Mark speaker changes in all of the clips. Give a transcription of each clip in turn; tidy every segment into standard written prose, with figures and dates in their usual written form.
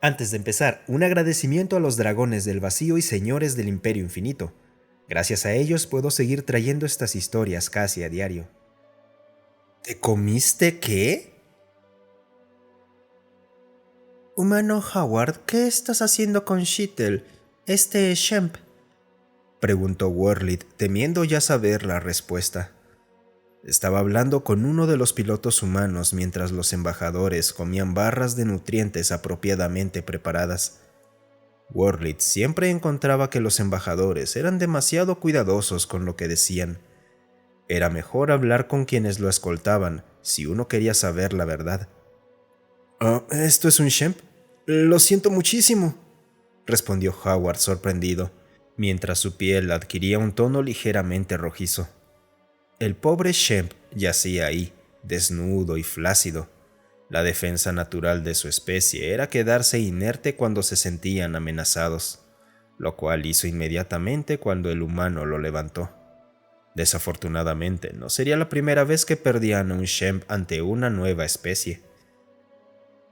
Speaker 1: Antes de empezar, un agradecimiento a los dragones del vacío y señores del Imperio Infinito. Gracias a ellos puedo seguir trayendo estas historias casi a diario. ¿Te comiste qué? Humano Howard, ¿qué estás haciendo con Shittle, Shemp? Preguntó Worlid, temiendo ya saber la respuesta. Estaba hablando con uno de los pilotos humanos mientras los embajadores comían barras de nutrientes apropiadamente preparadas. Worlid siempre encontraba que los embajadores eran demasiado cuidadosos con lo que decían. Era mejor hablar con quienes lo escoltaban si uno quería saber la verdad. ¿Esto es un Shemp? Lo siento muchísimo, respondió Howard sorprendido, mientras su piel adquiría un tono ligeramente rojizo. El pobre Shemp yacía ahí, desnudo y flácido. La defensa natural de su especie era quedarse inerte cuando se sentían amenazados, lo cual hizo inmediatamente cuando el humano lo levantó. Desafortunadamente, no sería la primera vez que perdían a un Shemp ante una nueva especie.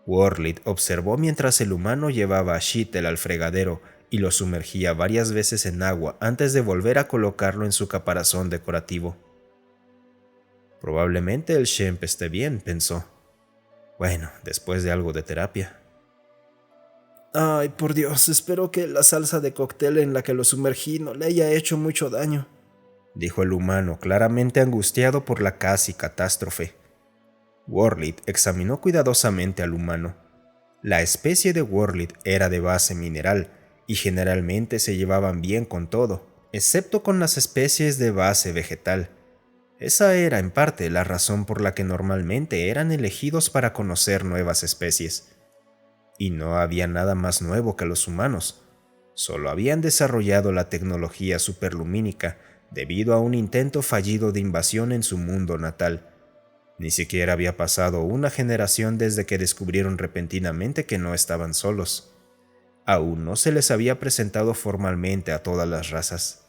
Speaker 1: Worlid observó mientras el humano llevaba a Shittle al fregadero y lo sumergía varias veces en agua antes de volver a colocarlo en su caparazón decorativo. Probablemente el Shemp esté bien, pensó. Bueno, después de algo de terapia. Ay, por Dios, espero que la salsa de cóctel en la que lo sumergí no le haya hecho mucho daño, dijo el humano, claramente angustiado por la casi catástrofe. Worlid examinó cuidadosamente al humano. La especie de Worlid era de base mineral y generalmente se llevaban bien con todo, excepto con las especies de base vegetal. Esa era en parte la razón por la que normalmente eran elegidos para conocer nuevas especies. Y no había nada más nuevo que los humanos. Solo habían desarrollado la tecnología superlumínica debido a un intento fallido de invasión en su mundo natal. Ni siquiera había pasado una generación desde que descubrieron repentinamente que no estaban solos. Aún no se les había presentado formalmente a todas las razas.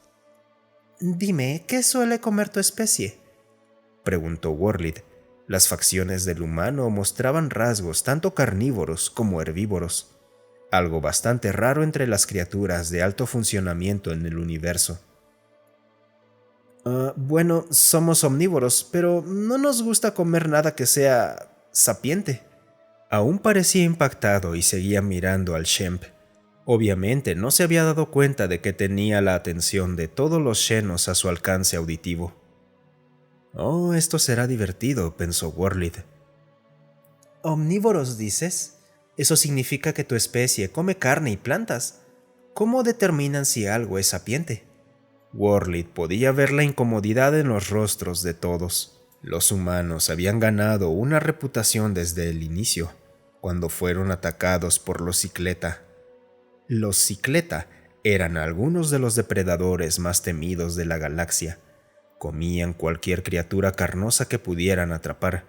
Speaker 1: «Dime, ¿qué suele comer tu especie?», preguntó Worlid. Las facciones del humano mostraban rasgos tanto carnívoros como herbívoros, algo bastante raro entre las criaturas de alto funcionamiento en el universo. Bueno, somos omnívoros, pero no nos gusta comer nada que sea sapiente. Aún parecía impactado y seguía mirando al Shemp. Obviamente no se había dado cuenta de que tenía la atención de todos los Xenos a su alcance auditivo. Oh, esto será divertido, pensó Worlid. ¿Omnívoros dices? Eso significa que tu especie come carne y plantas. ¿Cómo determinan si algo es sapiente? Worlid podía ver la incomodidad en los rostros de todos. Los humanos habían ganado una reputación desde el inicio, cuando fueron atacados por los Cicleta. Los Cicleta eran algunos de los depredadores más temidos de la galaxia. Comían cualquier criatura carnosa que pudieran atrapar.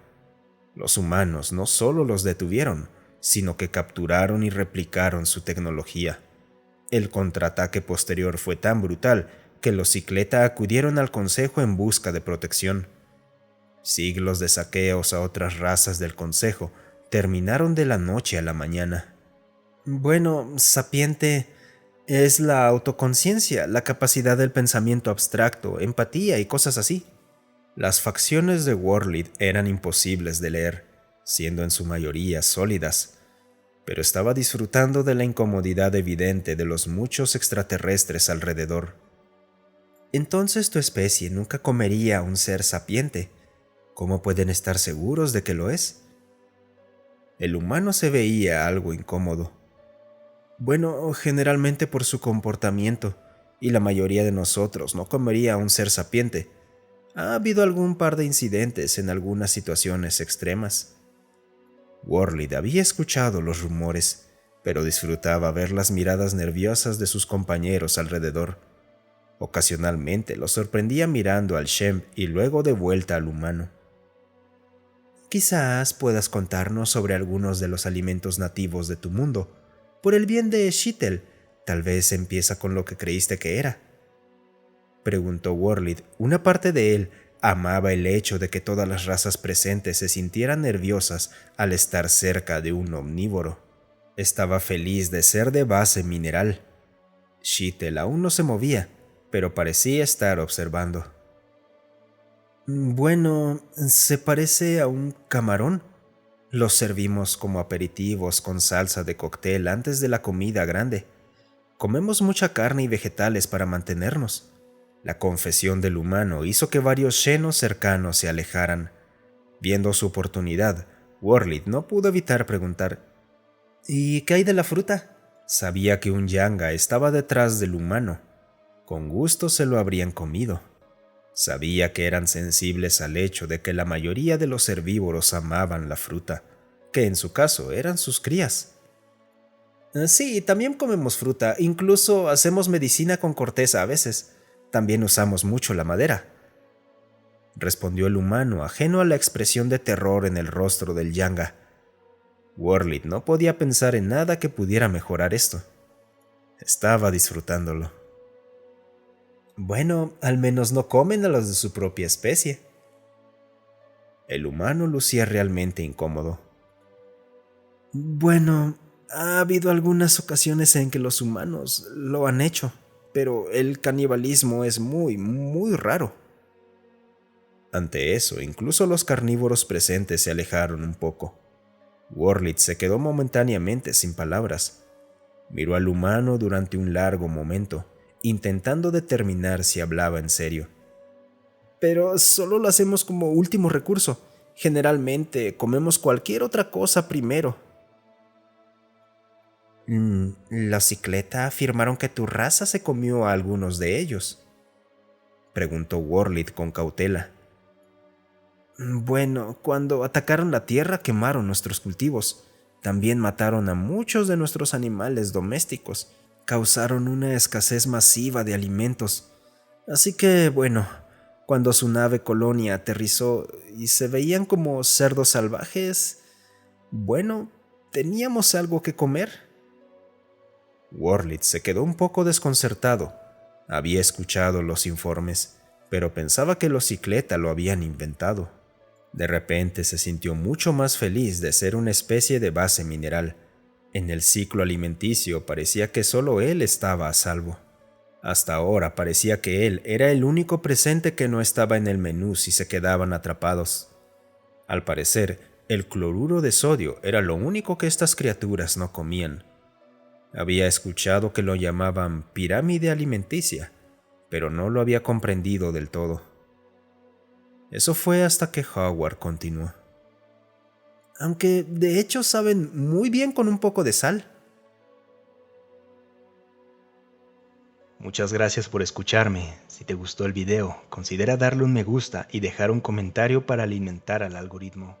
Speaker 1: Los humanos no solo los detuvieron, sino que capturaron y replicaron su tecnología. El contraataque posterior fue tan brutal que los Cicleta acudieron al Consejo en busca de protección. Siglos de saqueos a otras razas del Consejo terminaron de la noche a la mañana. Bueno, sapiente es la autoconciencia, la capacidad del pensamiento abstracto, empatía y cosas así. Las facciones de Worlid eran imposibles de leer, siendo en su mayoría sólidas, pero estaba disfrutando de la incomodidad evidente de los muchos extraterrestres alrededor. Entonces tu especie nunca comería a un ser sapiente. ¿Cómo pueden estar seguros de que lo es? El humano se veía algo incómodo. Bueno, generalmente por su comportamiento, y la mayoría de nosotros no comería a un ser sapiente. Ha habido algún par de incidentes en algunas situaciones extremas. Worlid había escuchado los rumores, pero disfrutaba ver las miradas nerviosas de sus compañeros alrededor. Ocasionalmente lo sorprendía mirando al Shemp y luego de vuelta al humano. Quizás puedas contarnos sobre algunos de los alimentos nativos de tu mundo. Por el bien de Shittle, tal vez empieza con lo que creíste que era. Preguntó Worlid. Una parte de él amaba el hecho de que todas las razas presentes se sintieran nerviosas al estar cerca de un omnívoro. Estaba feliz de ser de base mineral. Sheetal aún no se movía, pero parecía estar observando. Bueno, se parece a un camarón. Los servimos como aperitivos con salsa de cóctel antes de la comida grande. Comemos mucha carne y vegetales para mantenernos. La confesión del humano hizo que varios shenos cercanos se alejaran. Viendo su oportunidad, Worlid no pudo evitar preguntar: ¿y qué hay de la fruta? Sabía que un yanga estaba detrás del humano. Con gusto se lo habrían comido. Sabía que eran sensibles al hecho de que la mayoría de los herbívoros amaban la fruta, que en su caso eran sus crías. Sí, también comemos fruta, incluso hacemos medicina con corteza a veces. También usamos mucho la madera, respondió el humano, ajeno a la expresión de terror en el rostro del yanga. Worlid no podía pensar en nada que pudiera mejorar esto. Estaba disfrutándolo. Bueno, al menos no comen a los de su propia especie. El humano lucía realmente incómodo. Bueno, ha habido algunas ocasiones en que los humanos lo han hecho, pero el canibalismo es muy raro. Ante eso, incluso los carnívoros presentes se alejaron un poco. Worlid se quedó momentáneamente sin palabras. Miró al humano durante un largo momento, intentando determinar si hablaba en serio. Pero solo lo hacemos como último recurso. Generalmente comemos cualquier otra cosa primero. ¿Los Cicleta afirmaron que tu raza se comió a algunos de ellos?, preguntó Worlid con cautela. Bueno, cuando atacaron la tierra quemaron nuestros cultivos. También mataron a muchos de nuestros animales domésticos. Causaron una escasez masiva de alimentos. Así que, bueno, cuando su nave colonia aterrizó y se veían como cerdos salvajes, bueno, teníamos algo que comer. Worlid se quedó un poco desconcertado. Había escuchado los informes, pero pensaba que los Cicleta lo habían inventado. De repente se sintió mucho más feliz de ser una especie de base mineral. En el ciclo alimenticio parecía que solo él estaba a salvo. Hasta ahora parecía que él era el único presente que no estaba en el menú si se quedaban atrapados. Al parecer, el cloruro de sodio era lo único que estas criaturas no comían. Había escuchado que lo llamaban pirámide alimenticia, pero no lo había comprendido del todo. Eso fue hasta que Howard continuó. Aunque de hecho saben muy bien con un poco de sal.
Speaker 2: Muchas gracias por escucharme. Si te gustó el video, considera darle un me gusta y dejar un comentario para alimentar al algoritmo.